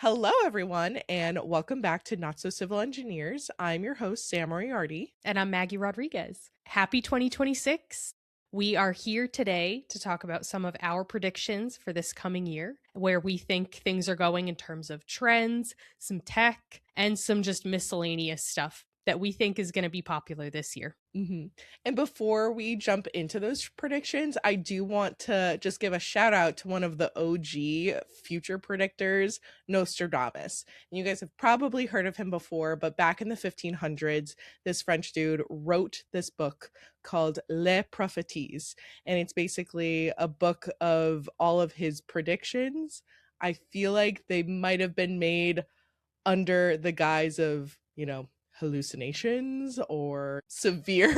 Hello, everyone, and welcome back to Not So Civil Engineers. I'm your host, Sam Moriarty. And I'm Maggie Rodriguez. Happy 2026. We are here today to talk about some of our predictions for this coming year, where we think things are going in terms of trends, some tech, and some just miscellaneous stuff that we think is going to be popular this year. And before we jump into those predictions, I do want to just give a shout out to one of the OG future predictors, Nostradamus. And you guys have probably heard of him before, but back in the 1500s, this French dude wrote this book called Les Prophéties. And it's basically a book of all of his predictions. I feel like they might have been made under the guise of, hallucinations or severe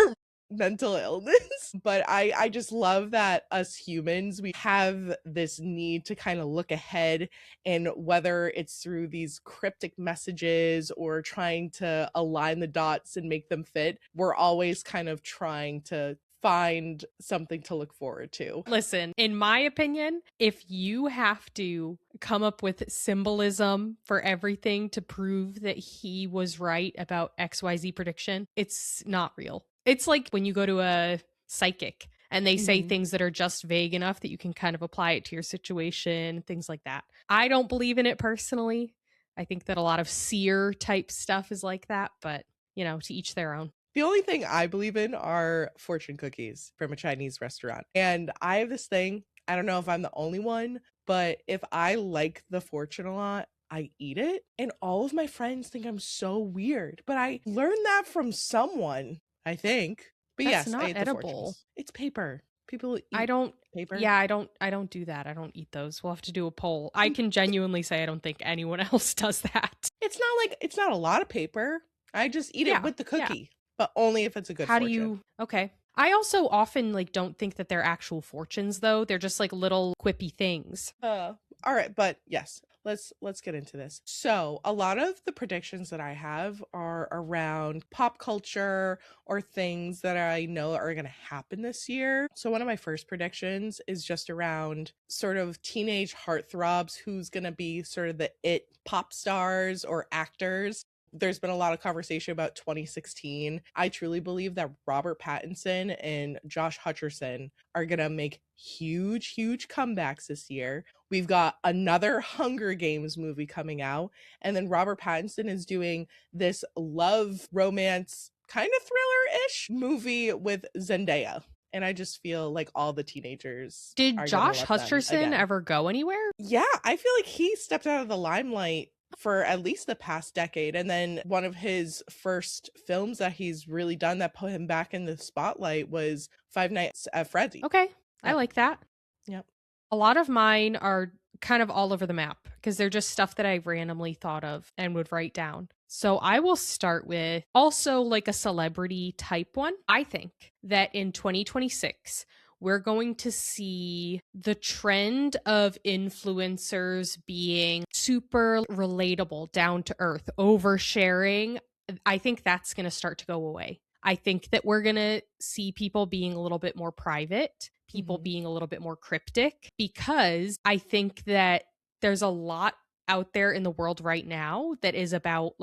mental illness. But I just love that us humans, we have this need to kind of look ahead, and whether it's through these cryptic messages or trying to align the dots and make them fit, we're always kind of trying to find something to look forward to. Listen, in my opinion, if you have to come up with symbolism for everything to prove that he was right about XYZ prediction, it's not real. It's like when you go to a psychic and they say things that are just vague enough that you can kind of apply it to your situation, things like that. I don't believe in it personally. I think that a lot of seer type stuff is like that, but to each their own. The only thing I believe in are fortune cookies from a Chinese restaurant. And I have this thing, I don't know if I'm the only one, but if I like the fortune a lot, I eat it. And all of my friends think I'm so weird. But I learned that from someone, I think. But That's yes, not I eat the edible. fortunes. It's paper. People eat paper. Yeah, I don't do that. I don't eat those. We'll have to do a poll. I can genuinely say I don't think anyone else does that. It's not a lot of paper. I just eat it with the cookie. But only if it's a good fortune. Okay. I also often don't think that they're actual fortunes though. They're just little quippy things. All right, but yes, let's get into this. So a lot of the predictions that I have are around pop culture or things that I know are going to happen this year. So one of my first predictions is just around sort of teenage heartthrobs, who's going to be sort of the it pop stars or actors. There's been a lot of conversation about 2016. I truly believe that Robert Pattinson and Josh Hutcherson are going to make huge comebacks this year. We've got another Hunger Games movie coming out, and then Robert Pattinson is doing this love romance kind of thriller-ish movie with Zendaya. And I just feel like all the teenagers. Did Josh Hutcherson ever go anywhere? Yeah, I feel like he stepped out of the limelight for at least the past decade. And then one of his first films that he's really done that put him back in the spotlight was Five Nights at Freddy's. Okay, I like that. Yep. A lot of mine are kind of all over the map because they're just stuff that I randomly thought of and would write down. So I will start with also a celebrity type one. I think that in 2026, we're going to see the trend of influencers being super relatable, down to earth, oversharing. I think that's going to start to go away. I think that we're going to see people being a little bit more private, people being a little bit more cryptic, because I think that there's a lot out there in the world right now that is about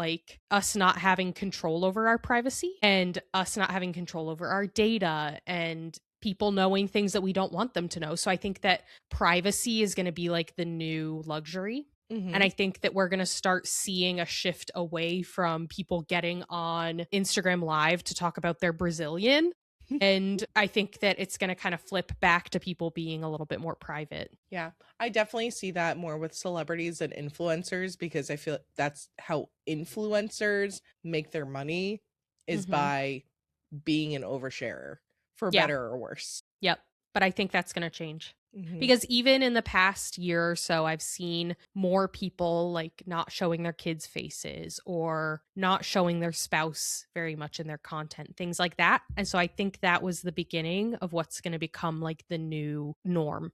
us not having control over our privacy and us not having control over our data and people knowing things that we don't want them to know. So I think that privacy is going to be the new luxury. And I think that we're going to start seeing a shift away from people getting on Instagram Live to talk about their Brazilian. And I think that it's going to kind of flip back to people being a little bit more private. Yeah, I definitely see that more with celebrities and influencers, because I feel that's how influencers make their money, is by being an oversharer, for better or worse. Yep. But I think that's going to change. Because even in the past year or so, I've seen more people not showing their kids' faces or not showing their spouse very much in their content, things like that. And so I think that was the beginning of what's going to become the new norm.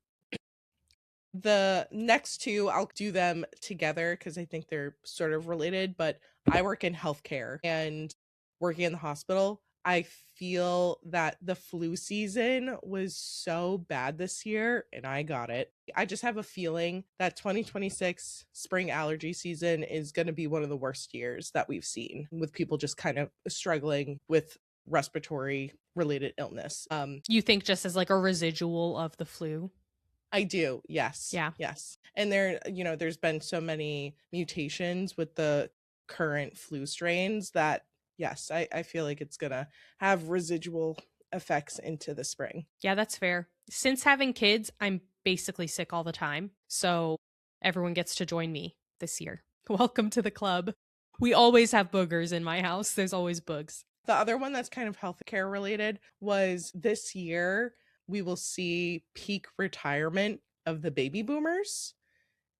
The next two, I'll do them together because I think they're sort of related, but I work in healthcare, and working in the hospital, I feel that the flu season was so bad this year, and I got it. I just have a feeling that 2026 spring allergy season is going to be one of the worst years that we've seen, with people just kind of struggling with respiratory related illness. You think just as like a residual of the flu? I do. Yes. Yeah. Yes. And there, there's been so many mutations with the current flu strains that, yes, I feel like it's going to have residual effects into the spring. Yeah, that's fair. Since having kids, I'm basically sick all the time. So everyone gets to join me this year. Welcome to the club. We always have boogers in my house. There's always bugs. The other one that's kind of healthcare related was this year we will see peak retirement of the baby boomers.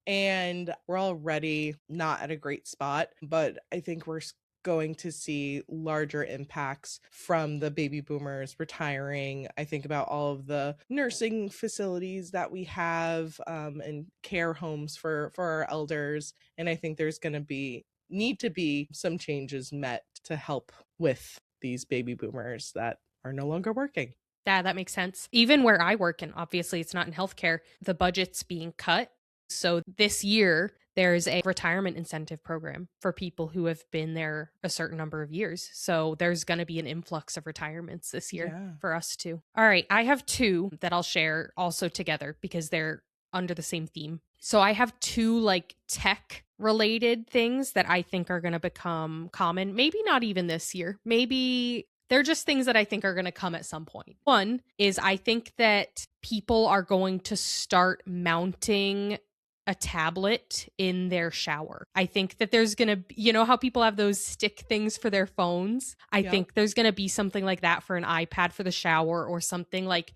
And we're already not at a great spot, but I think we're going to see larger impacts from the baby boomers retiring. I think about all of the nursing facilities that we have, and care homes for our elders. And I think there's going to need to be some changes met to help with these baby boomers that are no longer working. Yeah, that makes sense. Even where I work, and obviously it's not in healthcare, the budget's being cut. So this year, there's a retirement incentive program for people who have been there a certain number of years. So there's going to be an influx of retirements this year for us too. All right, I have two that I'll share also together because they're under the same theme. So I have two like tech related things that I think are going to become common. Maybe not even this year. Maybe they're just things that I think are going to come at some point. One is I think that people are going to start mounting a tablet in their shower. I think that there's going to, you know how people have those stick things for their phones? I think there's going to be something like that for an iPad for the shower, or something like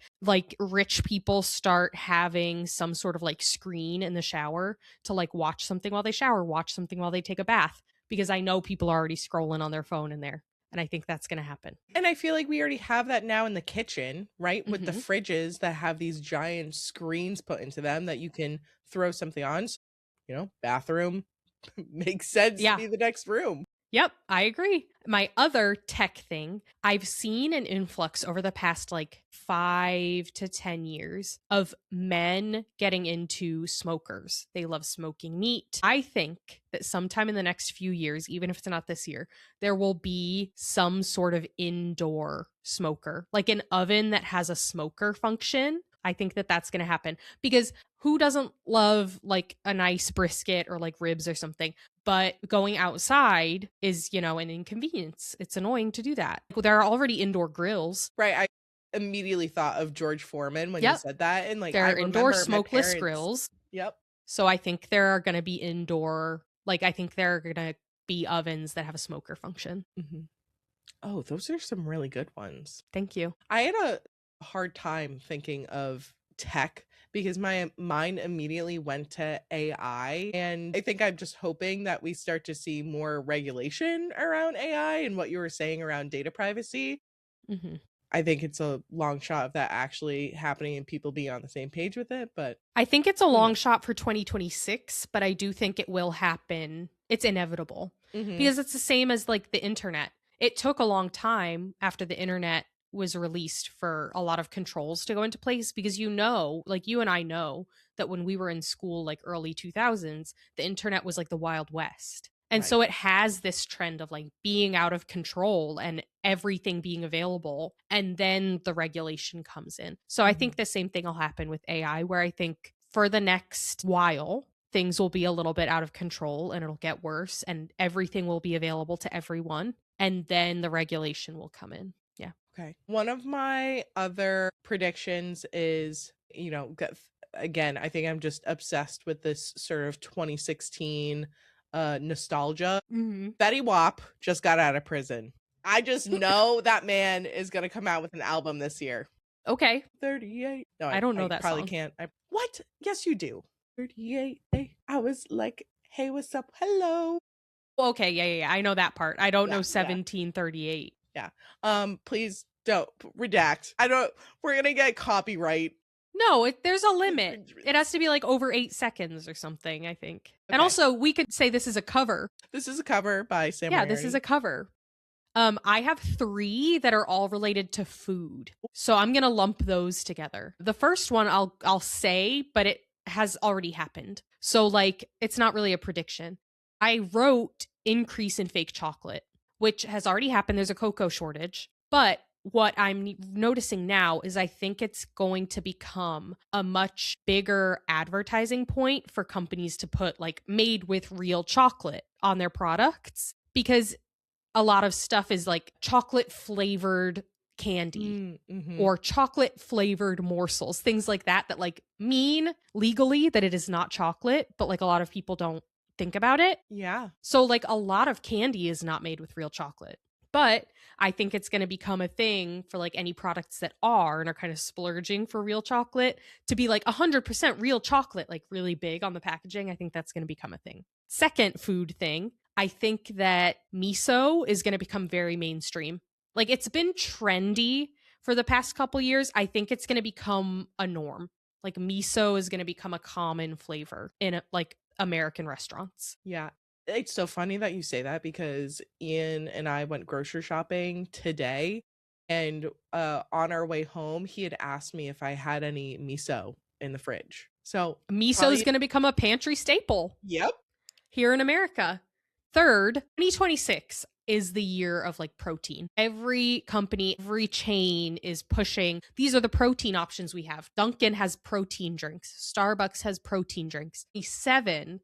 rich people start having some sort of like screen in the shower to like watch something while they shower, watch something while they take a bath, because I know people are already scrolling on their phone in there. And I think that's going to happen. And I feel like we already have that now in the kitchen, right? With the fridges that have these giant screens put into them that you can throw something on. So, bathroom makes sense to be the next room. Yep, I agree. My other tech thing, I've seen an influx over the past like 5 to 10 years of men getting into smokers. They love smoking meat. I think that sometime in the next few years, even if it's not this year, there will be some sort of indoor smoker, like an oven that has a smoker function. I think that that's going to happen, because who doesn't love like a nice brisket or like ribs or something? But going outside is, an inconvenience. It's annoying to do that. There are already indoor grills. Right. I immediately thought of George Foreman when you said that. And like, there are indoor smokeless grills. Yep. So I think there are going to be indoor, I think there are going to be ovens that have a smoker function. Mm-hmm. Oh, those are some really good ones. Thank you. I had a hard time thinking of tech because my mind immediately went to AI. And I think I'm just hoping that we start to see more regulation around AI and what you were saying around data privacy. Mm-hmm. I think it's a long shot of that actually happening and people being on the same page with it. But I think it's a long shot for 2026, but I do think it will happen. It's inevitable because it's the same as like the internet. It took a long time after the internet was released for a lot of controls to go into place, because like you and I know that when we were in school, like early 2000s, the internet was like the Wild West. And so it has this trend of like being out of control and everything being available. And then the regulation comes in. So I think the same thing will happen with AI, where I think for the next while, things will be a little bit out of control and it'll get worse and everything will be available to everyone. And then the regulation will come in. Yeah. Okay. One of my other predictions is, again, I think I'm just obsessed with this sort of 2016 nostalgia. Fetty Wap just got out of prison. I just know that man is going to come out with an album this year. Okay. 38. No, I don't know that probably song. Can't. What? Yes, you do. 38. I was like, hey, what's up? Hello. Okay. Yeah. I know that part. I don't know 1738. Yeah. Please don't redact. We're going to get copyright. No, there's a limit. It has to be like over 8 seconds or something, I think. Okay. And also, we could say this is a cover. This is a cover by Sam Moriarty. Yeah, this is a cover. I have 3 that are all related to food. So I'm going to lump those together. The first one I'll say, but it has already happened. So like it's not really a prediction. I wrote increase in fake chocolate, which has already happened. There's a cocoa shortage. But what I'm noticing now is I think it's going to become a much bigger advertising point for companies to put like made with real chocolate on their products, because a lot of stuff is like chocolate flavored candy Mm-hmm. or chocolate flavored morsels, things like that, that like mean legally that it is not chocolate, but like a lot of people don't think about it. Yeah. So like a lot of candy is not made with real chocolate. But I think it's going to become a thing for like any products that are and are kind of splurging for real chocolate to be like 100% real chocolate, like really big on the packaging. I think that's going to become a thing. Second food thing, I think that miso is going to become very mainstream. Like it's been trendy for the past couple years. I think it's going to become a norm. Like miso is going to become a common flavor in like American restaurants. Yeah. It's so funny that you say that because Ian and I went grocery shopping today, and on our way home he had asked me if I had any miso in the fridge. So Miso is probably, going to become a pantry staple yep. here in America. Third, 2026 is the year of like protein. Every company, every chain is pushing. These are the protein options we have. Dunkin' has protein drinks. Starbucks has protein drinks. 7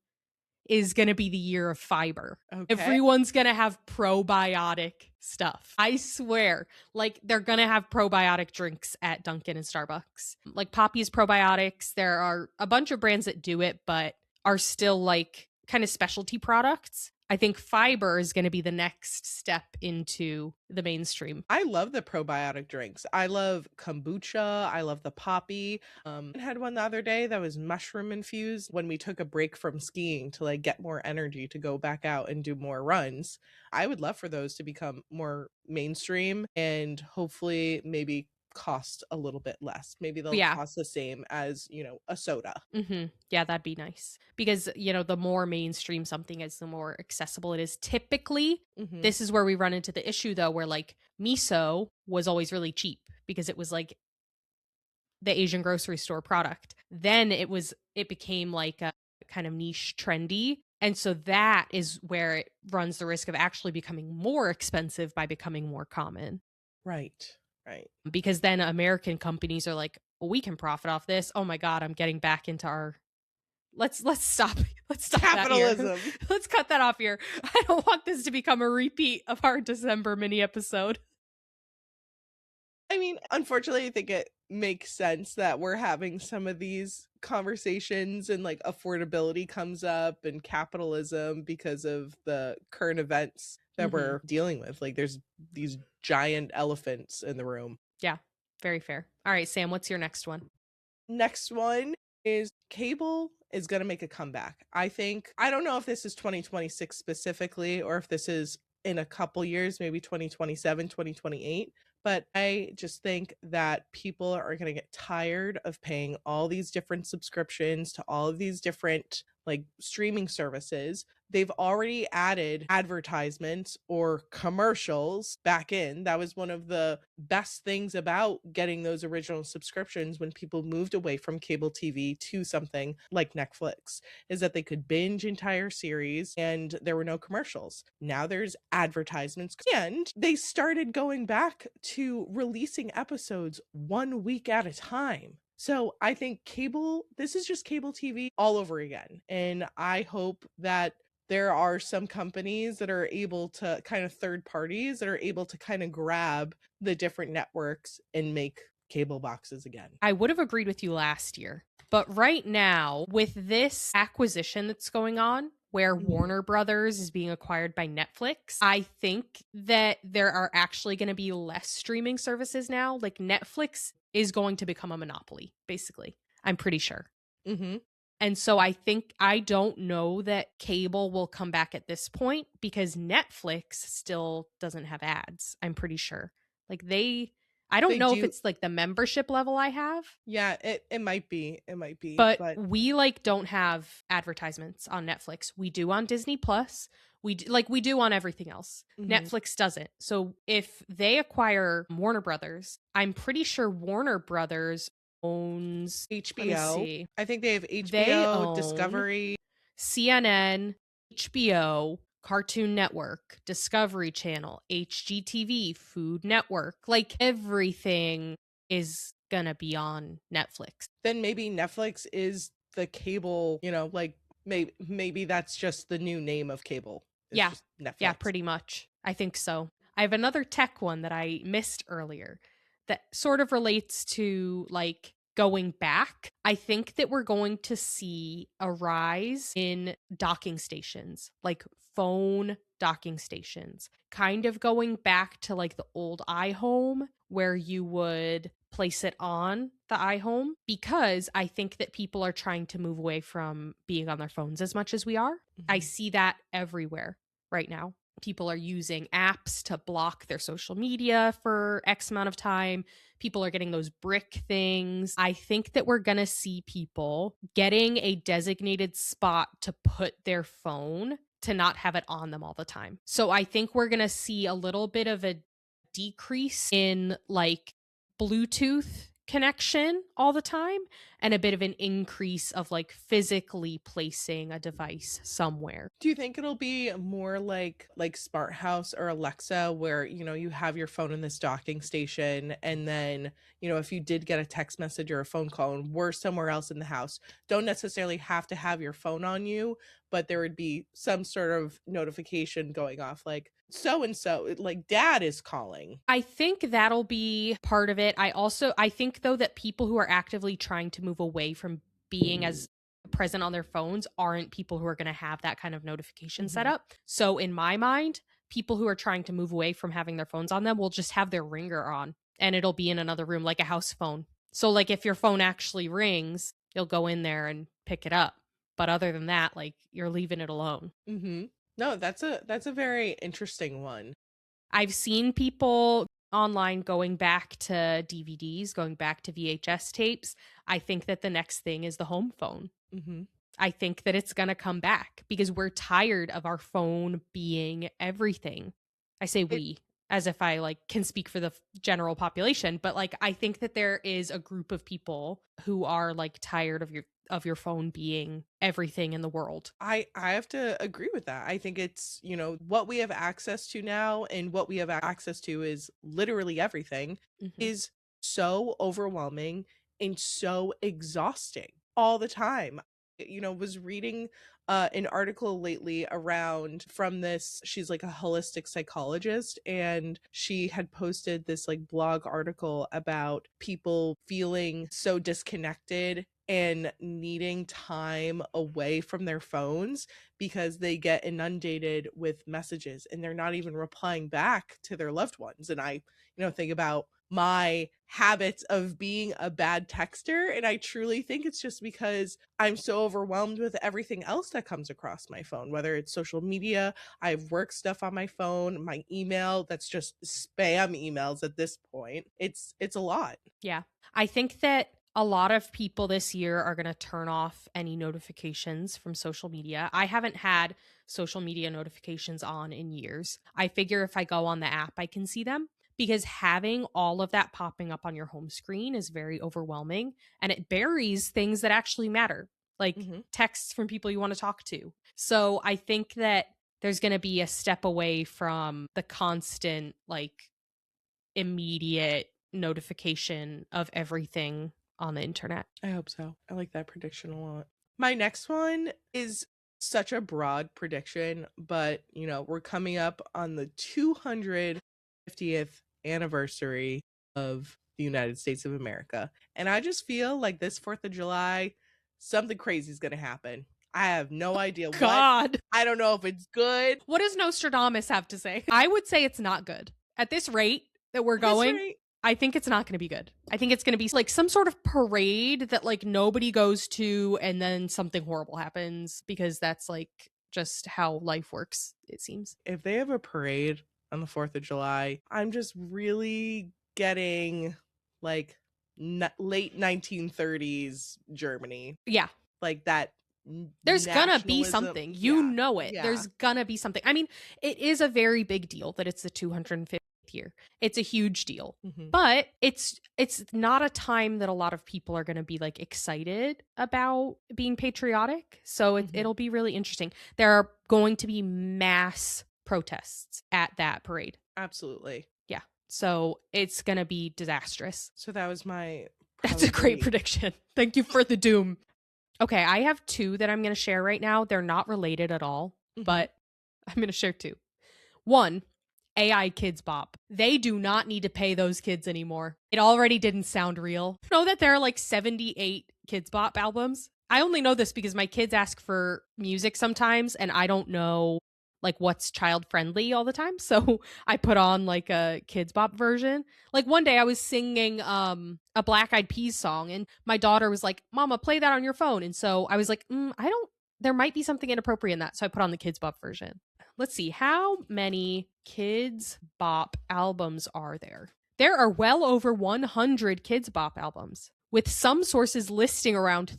is going to be the year of fiber. Okay. Everyone's going to have probiotic stuff. I swear, like they're going to have probiotic drinks at Dunkin' and Starbucks. Like Poppy's probiotics. There are a bunch of brands that do it, but are still like kind of specialty products. I think fiber is going to be the next step into the mainstream. I love the probiotic drinks. I love kombucha. I love the poppy. I had one the other day that was mushroom infused when we took a break from skiing to like get more energy to go back out and do more runs. I would love for those to become more mainstream and hopefully maybe cost a little bit less. Maybe they'll Yeah. cost the same as, a soda. Yeah, that'd be nice. Because, the more mainstream something is, the more accessible it is. Typically, Mhm. this is where we run into the issue, though, where like miso was always really cheap because it was like the Asian grocery store product. Then it became like a kind of niche trendy. And so that is where it runs the risk of actually becoming more expensive by becoming more common. Right. Right. Because then American companies are like, well, we can profit off this. Oh my God, I'm getting back into our let's stop that here. Capitalism. Let's cut that off here. I don't want this to become a repeat of our December mini episode. I mean, unfortunately, I think it makes sense that we're having some of these conversations and like affordability comes up and capitalism because of the current events that we're dealing with. Like, there's these giant elephants in the room. Yeah, very fair. All right, Sam, what's your next one? Next one is cable is going to make a comeback. I think, I don't know if this is 2026 specifically or if this is in a couple years, maybe 2027, 2028. But I just think that people are going to get tired of paying all these different subscriptions to all of these different like streaming services. They've already added advertisements or commercials back in. That was one of the best things about getting those original subscriptions when people moved away from cable TV to something like Netflix, is that they could binge entire series and there were no commercials. Now there's advertisements, and they started going back to releasing episodes 1 week at a time. So I think this is just cable TV all over again. And I hope that there are some companies that are able to kind of third parties that are able to kind of grab the different networks and make cable boxes again. I would have agreed with you last year. But right now, with this acquisition that's going on, where Warner Brothers is being acquired by Netflix, I think that there are actually going to be less streaming services now. Like Netflix is going to become a monopoly, basically. I'm pretty sure. Mm-hmm. And so I don't know that cable will come back at this point because Netflix still doesn't have ads. I'm pretty sure. Like I don't They know if do. it's like the membership level I have, Yeah, it might be. It might be. but But we like don't have advertisements on Netflix. We do on Disney Plus. We do on everything else. mhm. Netflix doesn't. So if they acquire Warner Brothers, I'm pretty sure Warner Brothers owns, let me HBO. see. I think they have They HBO, own Discovery. CNN, HBO, Cartoon Network, Discovery Channel, HGTV, Food Network. Like everything is gonna be on Netflix. Then maybe Netflix is the cable, like maybe that's just the new name of cable. It's Yeah. just Yeah, Netflix. pretty much. I think so. I have another tech one that I missed earlier that sort of relates to like going back. I think that we're going to see a rise in docking stations, like phone docking stations, kind of going back to like the old iHome where you would place it on the iHome, because I think that people are trying to move away from being on their phones as much as we are. I Mhm. see that everywhere right now. People are using apps to block their social media for X amount of time. People are getting those brick things. I think that we're going to see people getting a designated spot to put their phone to not have it on them all the time. So I think we're going to see a little bit of a decrease in like Bluetooth connection all the time, and a bit of an increase of like physically placing a device somewhere. Do you think it'll be more like Smart House or Alexa where, you have your phone in this docking station and then, if you did get a text message or a phone call and we're somewhere else in the house, don't necessarily have to have your phone on you, but there would be some sort of notification going off like so and so, like dad is calling. I think that'll be part of it. I think though that people who are actively trying to move away from being as present on their phones aren't people who are going to have that kind of notification set Mhm. up. So in my mind, people who are trying to move away from having their phones on them will just have their ringer on and it'll be in another room like a house phone. So like if your phone actually rings, you'll go in there and pick it up. But other than that, like you're leaving it alone. Mhm. No, that's a very interesting one. I've seen people online going back to DVDs, going back to VHS tapes. I think that the next thing is the home phone. Mhm. I think that it's going to come back because we're tired of our phone being everything. I say It we as if I like can speak for the general population, but like I think that there is a group of people who are like tired of your phone being everything in the world. I have to agree with that. I think it's, what we have access to now and what we have access to is literally everything Mhm. is so overwhelming and so exhausting all the time. Was reading an article lately around from this, she's like a holistic psychologist, and she had posted this like blog article about people feeling so disconnected and needing time away from their phones because they get inundated with messages and they're not even replying back to their loved ones. And I, think about my habits of being a bad texter. And I truly think it's just because I'm so overwhelmed with everything else that comes across my phone, whether it's social media, I have work stuff on my phone, my email, that's just spam emails at this point. It's a lot. Yeah. I think that a lot of people this year are going to turn off any notifications from social media. I haven't had social media notifications on in years. I figure if I go on the app, I can see them because having all of that popping up on your home screen is very overwhelming and it buries things that actually matter, like Mhm. texts from people you want to talk to. So I think that there's going to be a step away from the constant, like, immediate notification of everything on the internet. I hope so. I like that prediction a lot. My next one is such a broad prediction, but we're coming up on the 250th anniversary of the United States of America. And I just feel like this 4th of July, something crazy is going to happen. I have no idea what. God. I don't know if it's good. What does Nostradamus have to say? I would say it's not good. At this rate that we're At this going, rate, I think it's not going to be good. I think it's going to be like some sort of parade that like nobody goes to and then something horrible happens because that's like just how life works, it seems. if they have a parade on the 4th of July, I'm just really getting like late 1930s Germany, Yeah. like that There's gonna be nationalism. something. You know it. Yeah. There's gonna be something. I mean, it is a very big deal that it's the 250th year. It's a huge deal. Mhm. But it's not a time that a lot of people are going to be like excited about being patriotic. So Mhm. it'll be really interesting. There are going to be mass protests at that parade. Absolutely. Yeah. So it's going to be disastrous. So that was my That's a great probably- prediction. Thank you for the doom. Okay, I have two that I'm going to share right now. They're not related at all, Mhm. but I'm going to share two. One, AI Kids Bop. They do not need to pay those kids anymore. It already didn't sound real. Know that there are like 78 Kids Bop albums? I only know this because my kids ask for music sometimes and I don't know like what's child friendly all the time. So I put on like a Kids Bop version. Like one day I was singing a Black Eyed Peas song and my daughter was like, "Mama, play that on your phone." And so I was like, I don't, there might be something inappropriate in that. So I put on the Kids Bop version. Let's see, how many Kids Bop albums are there? There are well over 100 Kids Bop albums, with some sources listing around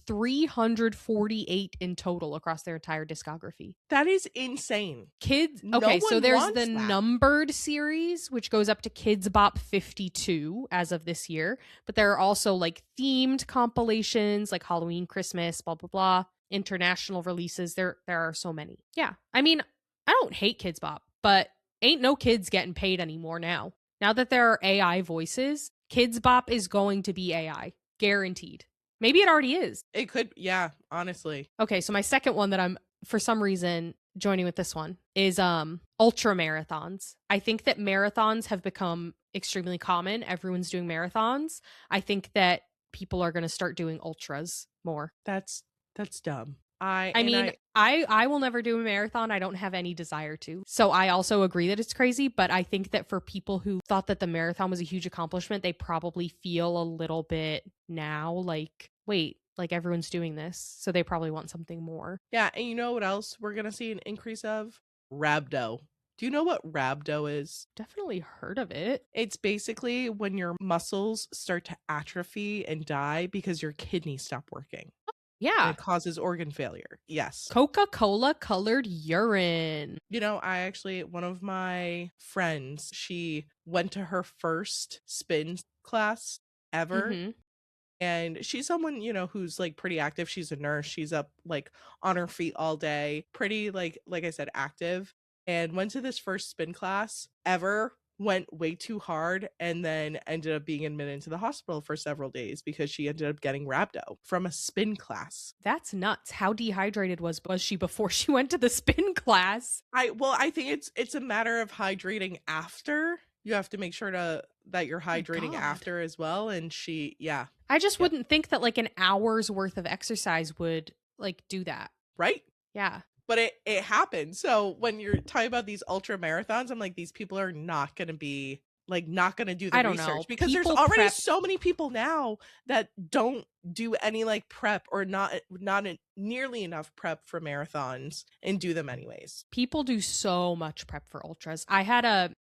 348 in total across their entire discography. That is insane. Kids, No okay, so one there's wants the that. numbered series, which goes up to Kids Bop 52 as of this year, but there are also like themed compilations, like Halloween, Christmas, blah, blah, blah, international releases. There are so many. Yeah, I mean, I don't hate Kids Bop, but ain't no kids getting paid anymore now. Now that there are AI voices, Kids Bop is going to be AI. Guaranteed. Maybe it already is. It could, yeah, honestly. Okay, so my second one that I'm, for some reason, joining with this one is ultra marathons. I think that marathons have become extremely common. Everyone's doing marathons. I think that people are going to start doing ultras more. That's dumb. I mean, I will never do a marathon. I don't have any desire to. So I also agree that it's crazy, but I think that for people who thought that the marathon was a huge accomplishment, they probably feel a little bit now like, wait, like everyone's doing this. So they probably want something more. Yeah, and you know what else we're going to see an increase of? Rhabdo. Do you know what rhabdo is? Definitely heard of it. It's basically when your muscles start to atrophy and die because your kidneys stop working. Yeah. It causes organ failure. Yes. Coca-Cola colored urine. You know, one of my friends, she went to her first spin class ever. Mhm. And she's someone, you know, who's like pretty active. She's a nurse. She's up like on her feet all day, pretty like I said, active. And went to this first spin class ever, went way too hard, and then ended up being admitted into the hospital for several days because she ended up getting rhabdo from a spin class. That's nuts. How dehydrated was she before she went to the spin class? I think it's a matter of hydrating after. You have to make sure that you're hydrating after as well. And I just wouldn't think that like an hour's worth of exercise would like do that. Right? Yeah. But it happened. So when you're talking about these ultra marathons, I'm like, these people are not going to be like, not going to do the research because People there's already prep. so many people now that don't do any like prep or not nearly enough prep for marathons and do them anyways. People do so much prep for ultras. I had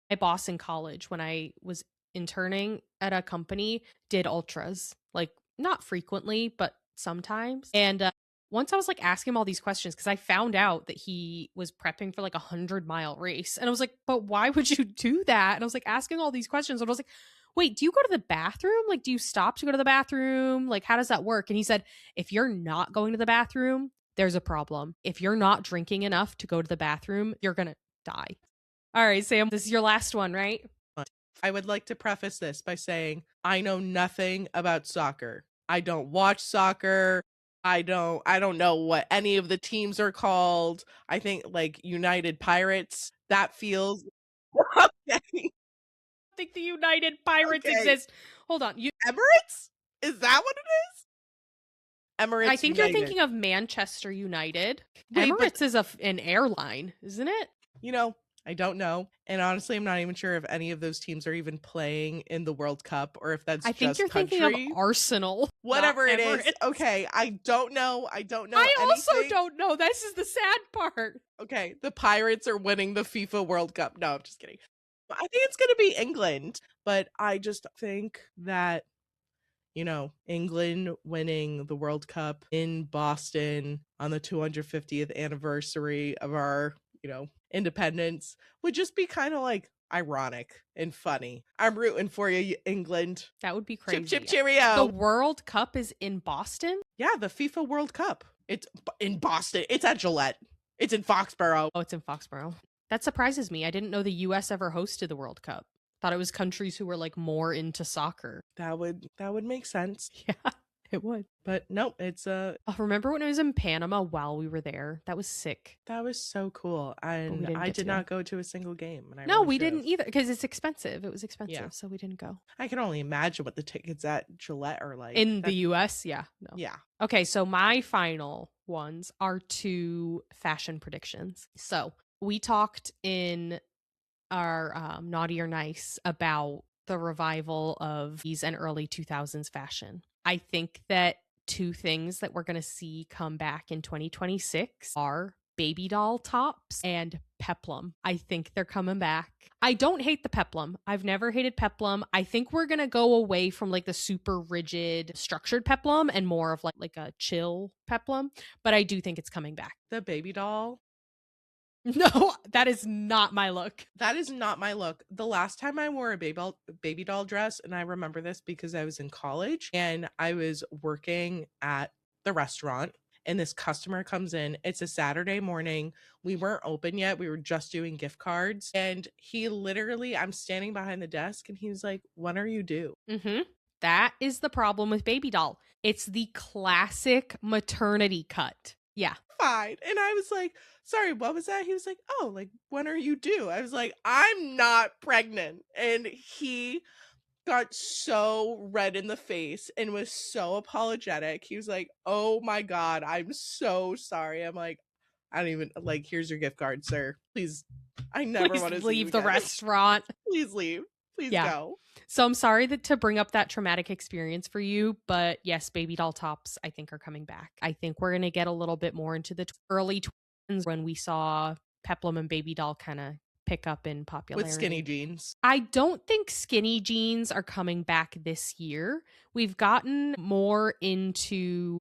my boss in college when I was interning at a company did ultras, like not frequently, but sometimes. And once I was like asking him all these questions because I found out that he was prepping for like 100-mile race. And I was like, but why would you do that? And I was like asking all these questions. And I was like, wait, do you go to the bathroom? Like, do you stop to go to the bathroom? Like, how does that work? And he said, if you're not going to the bathroom, there's a problem. If you're not drinking enough to go to the bathroom, you're going to die. All right, Sam, this is your last one, right? I would like to preface this by saying I know nothing about soccer. I don't watch soccer. I don't know what any of the teams are called. I think like United Pirates. That feels okay. I think the United Pirates exist. Hold on. Emirates? Is that what it is? Emirates. I think United. you're thinking of Manchester United. Wait, Emirates is an airline, isn't it? You know, I don't know. And honestly, I'm not even sure if any of those teams are even playing in the World Cup or if that's I think just you're country. thinking of Arsenal. Whatever it Emirates. is. Okay, I don't know. I also anything. don't know. This is the sad part. Okay, the Pirates are winning the FIFA World Cup. No, I'm just kidding. I think it's going to be England, but I just think that, England winning the World Cup in Boston on the 250th anniversary of our, independence would just be kind of like ironic and funny. I'm rooting for you, England. That would be Chip, crazy. chip, cheerio. The World Cup is in Boston? Yeah, the FIFA World Cup. It's in Boston. It's at Gillette. It's in Foxborough. Oh, it's in Foxborough. That surprises me. I didn't know the US ever hosted the World Cup. Thought it was countries who were like more into soccer. That would make sense. Yeah, it would. But no, it's Oh, remember when it was in Panama while we were there? That was sick. that was so cool. And I did not go to a single game. And I No, really we should've. didn't either because it's expensive. It was expensive, Yeah. so we didn't go. I can only imagine what the tickets at Gillette are like. In the US, yeah. No. Yeah. Okay, so my final ones are 2 fashion predictions. So we talked in our Naughty or Nice about the revival of these and early 2000s fashion. I think that 2 things that we're going to see come back in 2026 are baby doll tops and peplum. I think they're coming back. I don't hate the peplum. I've never hated peplum. I think we're going to go away from like the super rigid structured peplum and more of like a chill peplum, but I do think it's coming back. The baby doll. No, that is not my look. That is not my look. The last time I wore a baby doll dress, and I remember this because I was in college and I was working at the restaurant, and this customer comes in. It's a Saturday morning. We weren't open yet. We were just doing gift cards. And he literally, I'm standing behind the desk and he was like, "When are you due?" Mm-hmm. That is the problem with baby doll. It's the classic maternity cut. Yeah. Fine. And I was like, "Sorry, what was that?" He was like, "Oh, like, when are you due?" I was like, "I'm not pregnant." And he got so red in the face and was so apologetic. He was like, "Oh my God, I'm so sorry." I'm like, "I don't even, like, here's your gift card, sir. Please, I never want to Please leave the again. restaurant. Please leave. Please go." So I'm sorry to bring up that traumatic experience for you, but yes, baby doll tops I think are coming back. I think we're going to get a little bit more into the early 20s when we saw peplum and baby doll kind of pick up in popularity. With skinny jeans. I don't think skinny jeans are coming back this year. We've gotten more into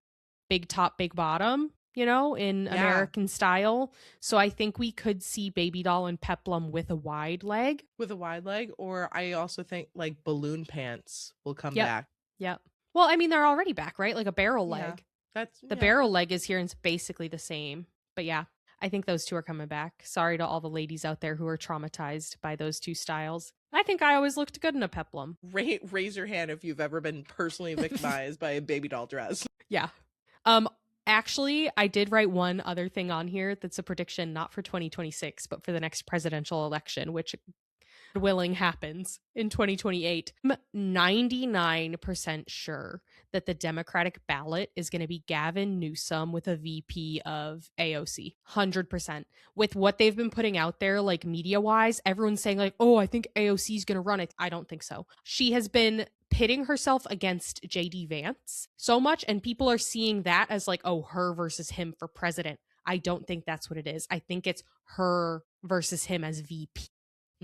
big top, big bottom, in American style. So I think we could see baby doll and peplum with a wide leg. Or I also think like balloon pants will come back. Yep. Well, I mean, they're already back, right? Like a barrel leg. Barrel leg is here and it's basically the same. But yeah, I think those 2 are coming back. Sorry to all the ladies out there who are traumatized by those 2 styles. I think I always looked good in a peplum. Raise your hand if you've ever been personally victimized by a baby doll dress. Yeah. Actually, I did write one other thing on here that's a prediction not for 2026, but for the next presidential election, which willing happens in 2028. I'm 99% sure that the Democratic ballot is going to be Gavin Newsom with a VP of AOC. 100%. With what they've been putting out there, like media-wise, everyone's saying like, "Oh, I think AOC is going to run it." I don't think so. She has been pitting herself against JD Vance so much, and people are seeing that as like, oh, her versus him for president. I don't think that's what it is. I think it's her versus him as VP.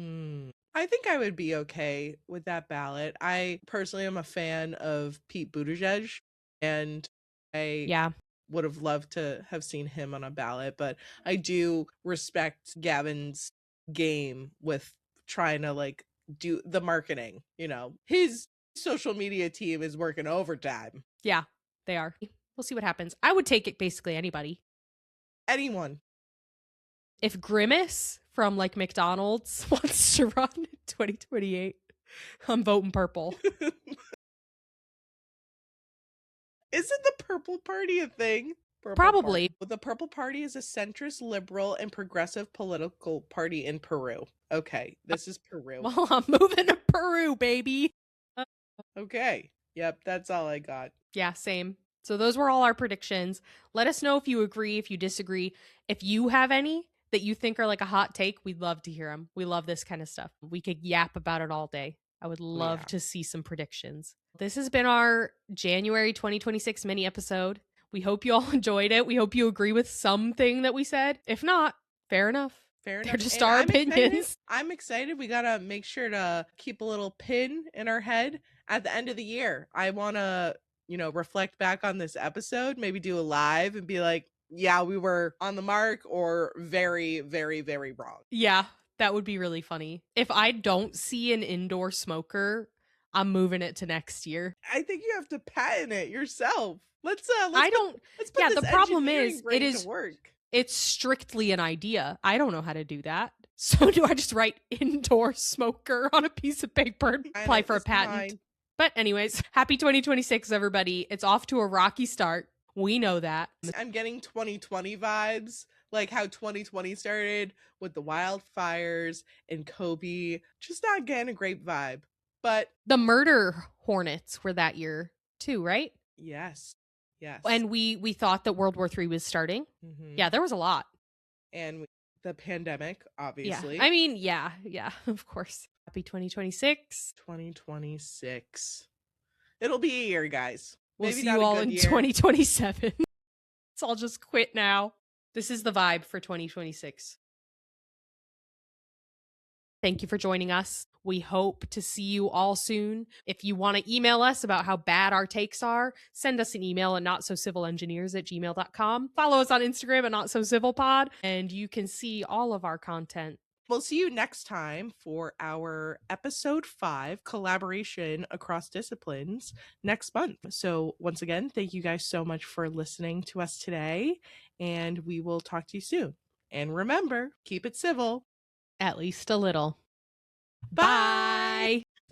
I think I would be okay with that ballot. I personally am a fan of Pete Buttigieg, and I would have loved to have seen him on a ballot, but I do respect Gavin's game with trying to like do the marketing, His social media team is working overtime. Yeah, they are. We'll see what happens. I would take it basically anybody. Anyone. If Grimace from like McDonald's wants to run in 2028, I'm voting purple. Isn't the Purple Party a thing? Probably. The Purple Party is a centrist, liberal, and progressive political party in Peru. Okay, this is Peru. Well, I'm moving to Peru, baby. Okay. Yep, that's all I got. Yeah, same. So those were all our predictions. Let us know if you agree, if you disagree. If you have any that you think are like a hot take, we'd love to hear them. We love this kind of stuff. We could yap about it all day. I would love to see some predictions. This has been our January 2026 mini episode. We hope you all enjoyed it. We hope you agree with something that we said. If not, fair enough. Fair enough. They're just And our I'm excited. opinions. I'm excited. We gotta make sure to keep a little pin in our head at the end of the year. I wanna, reflect back on this episode, maybe do a live and be like, yeah, we were on the mark or very, very, very wrong. Yeah, that would be really funny. If I don't see an indoor smoker, I'm moving it to next year. I think you have to patent it yourself. Let's I put, don't. let's put Yeah, this the problem engineering is, brain to work. it's strictly an idea. I don't know how to do that. So do I just write indoor smoker on a piece of paper and apply for a patent? But anyways, happy 2026, everybody. It's off to a rocky start. We know that. I'm getting 2020 vibes, like how 2020 started with the wildfires and Kobe. Just not getting a great vibe. But the murder hornets were that year too, right? Yes. And we thought that World War III was starting. Mm-hmm. Yeah, there was a lot. And the pandemic, obviously. Yeah. I mean, yeah, of course. Happy 2026. 2026. It'll be a year, guys. We'll see you all in 2027. Let's all just quit now. This is the vibe for 2026. Thank you for joining us. We hope to see you all soon. If you want to email us about how bad our takes are, send us an email at notso-civilengineers@gmail.com. Follow us on Instagram at notso-civilpod, and you can see all of our content. We'll see you next time for our episode 5 collaboration across disciplines next month. So once again, thank you guys so much for listening to us today, and we will talk to you soon. And remember, keep it civil. At least a little. Bye.